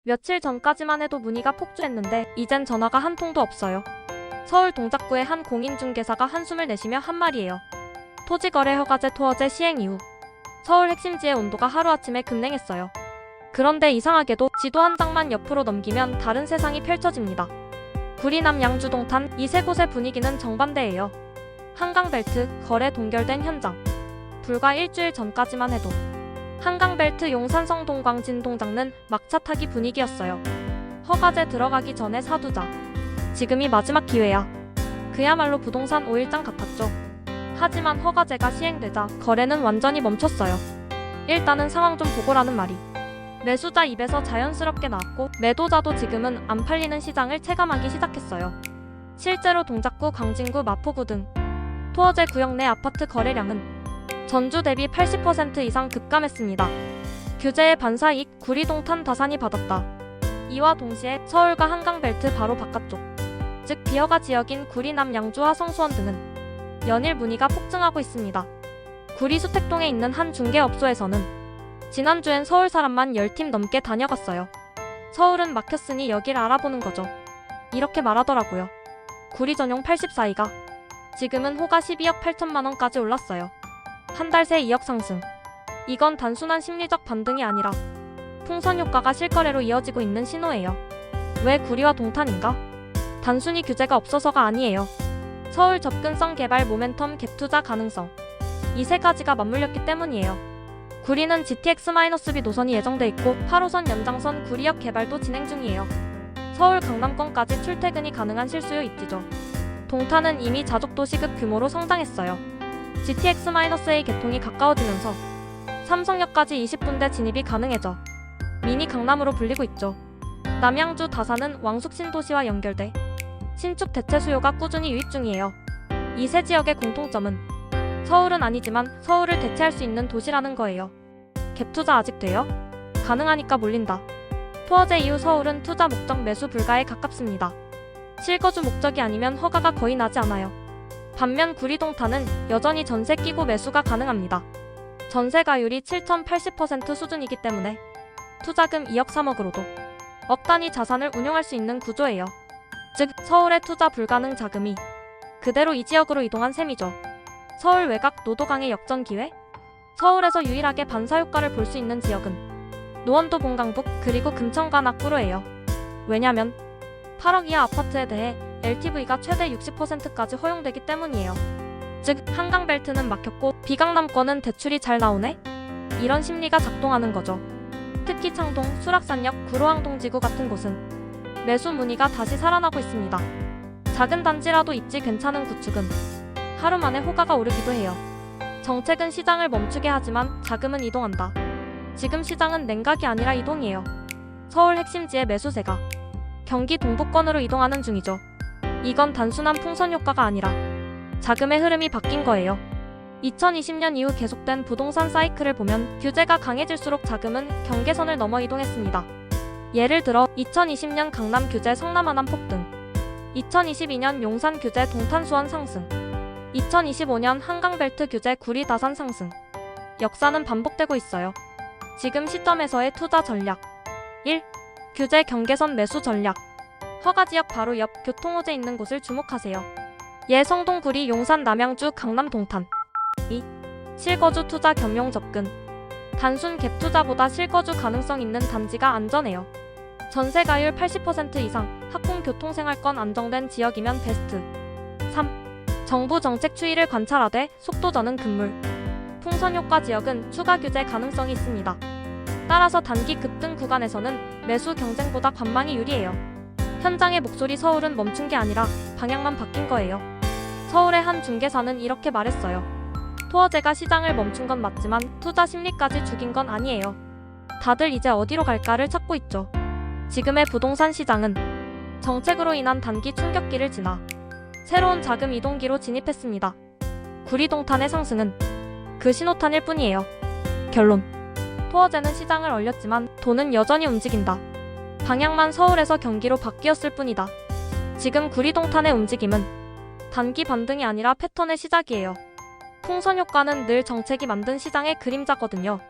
며칠 전까지만 해도 문의가 폭주했는데 이젠 전화가 한 통도 없어요. 서울 동작구의 한 공인중개사가 한숨을 내쉬며 한 말이에요. 토지거래 허가제 토어제 시행 이후 서울 핵심지의 온도가 하루아침에 급냉했어요. 그런데 이상하게도 지도 한 장만 옆으로 넘기면 다른 세상이 펼쳐집니다. 구리남 양주 동탄 이 세 곳의 분위기는 정반대예요. 한강벨트 거래 동결된 현장. 불과 일주일 전까지만 해도 한강벨트 용산 성동 광진동장은 막차 타기 분위기였어요. 허가제 들어가기 전에 사두자. 지금이 마지막 기회야. 그야말로 부동산 5일장 같았죠. 하지만 허가제가 시행되자 거래는 완전히 멈췄어요. 일단은 상황 좀 보고라는 말이 매수자 입에서 자연스럽게 나왔고 매도자도 지금은 안 팔리는 시장을 체감하기 시작했어요. 실제로 동작구, 광진구, 마포구 등 토어제 구역 내 아파트 거래량은 전주 대비 80% 이상 급감했습니다. 규제의 반사이익 구리동탄 다산이 받았다. 이와 동시에 서울과 한강벨트 바로 바깥쪽, 즉 비허가 지역인 구리남 양주와 성수원 등은 연일 문의가 폭증하고 있습니다. 구리 수택동에 있는 한 중개업소에서는 지난주엔 서울 사람만 10팀 넘게 다녀갔어요. 서울은 막혔으니 여길 알아보는 거죠. 이렇게 말하더라고요. 구리 전용 84이가 지금은 호가 12억 8천만 원까지 올랐어요. 한 달 새 2억 상승. 이건 단순한 심리적 반등이 아니라 풍선 효과가 실거래로 이어지고 있는 신호예요. 왜 구리와 동탄인가? 단순히 규제가 없어서가 아니에요. 서울 접근성 개발 모멘텀 갭 투자 가능성. 이 세 가지가 맞물렸기 때문이에요. 구리는 GTX-B 노선이 예정돼 있고 8호선 연장선 구리역 개발도 진행 중이에요. 서울 강남권까지 출퇴근이 가능한 실수요 입지죠. 동탄은 이미 자족도시급 규모로 성장했어요. GTX-A 개통이 가까워지면서 삼성역까지 20분대 진입이 가능해져 미니 강남으로 불리고 있죠. 남양주 다산은 왕숙 신도시와 연결돼 신축 대체 수요가 꾸준히 유입 중이에요. 이 세 지역의 공통점은 서울은 아니지만 서울을 대체할 수 있는 도시라는 거예요. 갭 투자 아직 돼요? 가능하니까 몰린다. 토어제 이후 서울은 투자 목적 매수 불가에 가깝습니다. 실거주 목적이 아니면 허가가 거의 나지 않아요. 반면 구리동탄은 여전히 전세 끼고 매수가 가능합니다. 전세가율이 7,080% 수준이기 때문에 투자금 2억 3억으로도 억 단위 자산을 운용할 수 있는 구조예요. 즉 서울의 투자 불가능 자금이 그대로 이 지역으로 이동한 셈이죠. 서울 외곽 노도강의 역전 기회? 서울에서 유일하게 반사 효과를 볼 수 있는 지역은 노원도 본강북 그리고 금천과 낙구로예요. 왜냐면 8억 이하 아파트에 대해 LTV가 최대 60%까지 허용되기 때문이에요. 즉 한강벨트는 막혔고 비강남권은 대출이 잘 나오네? 이런 심리가 작동하는 거죠. 특히 창동, 수락산역, 구로항동 지구 같은 곳은 매수 문의가 다시 살아나고 있습니다. 작은 단지라도 입지 괜찮은 구축은 하루 만에 호가가 오르기도 해요. 정책은 시장을 멈추게 하지만 자금은 이동한다. 지금 시장은 냉각이 아니라 이동이에요. 서울 핵심지의 매수세가 경기 동부권으로 이동하는 중이죠. 이건 단순한 풍선 효과가 아니라 자금의 흐름이 바뀐 거예요. 2020년 이후 계속된 부동산 사이클을 보면 규제가 강해질수록 자금은 경계선을 넘어 이동했습니다. 예를 들어 2020년 강남 규제 성남 하남 폭등, 2022년 용산 규제 동탄 수원 상승, 2025년 한강벨트 규제 구리 다산 상승. 역사는 반복되고 있어요. 지금 시점에서의 투자 전략 1. 규제 경계선 매수 전략. 허가지역 바로 옆 교통호재 있는 곳을 주목하세요. 예 성동 구리 용산 남양주 강남 동탄. 2. 실거주 투자 겸용 접근. 단순 갭 투자보다 실거주 가능성 있는 단지가 안전해요. 전세가율 80% 이상, 학군 교통생활권 안정된 지역이면 베스트. 3. 정부 정책 추이를 관찰하되 속도 저는 금물. 풍선 효과 지역은 추가 규제 가능성이 있습니다. 따라서 단기 급등 구간에서는 매수 경쟁보다 관망이 유리해요. 현장의 목소리 서울은 멈춘 게 아니라 방향만 바뀐 거예요. 서울의 한 중개사는 이렇게 말했어요. 토어제가 시장을 멈춘 건 맞지만 투자 심리까지 죽인 건 아니에요. 다들 이제 어디로 갈까를 찾고 있죠. 지금의 부동산 시장은 정책으로 인한 단기 충격기를 지나 새로운 자금 이동기로 진입했습니다. 구리동탄의 상승은 그 신호탄일 뿐이에요. 결론. 토어제는 시장을 얼렸지만 돈은 여전히 움직인다. 방향만 서울에서 경기로 바뀌었을 뿐이다. 지금 구리동탄의 움직임은 단기 반등이 아니라 패턴의 시작이에요. 풍선 효과는 늘 정책이 만든 시장의 그림자거든요.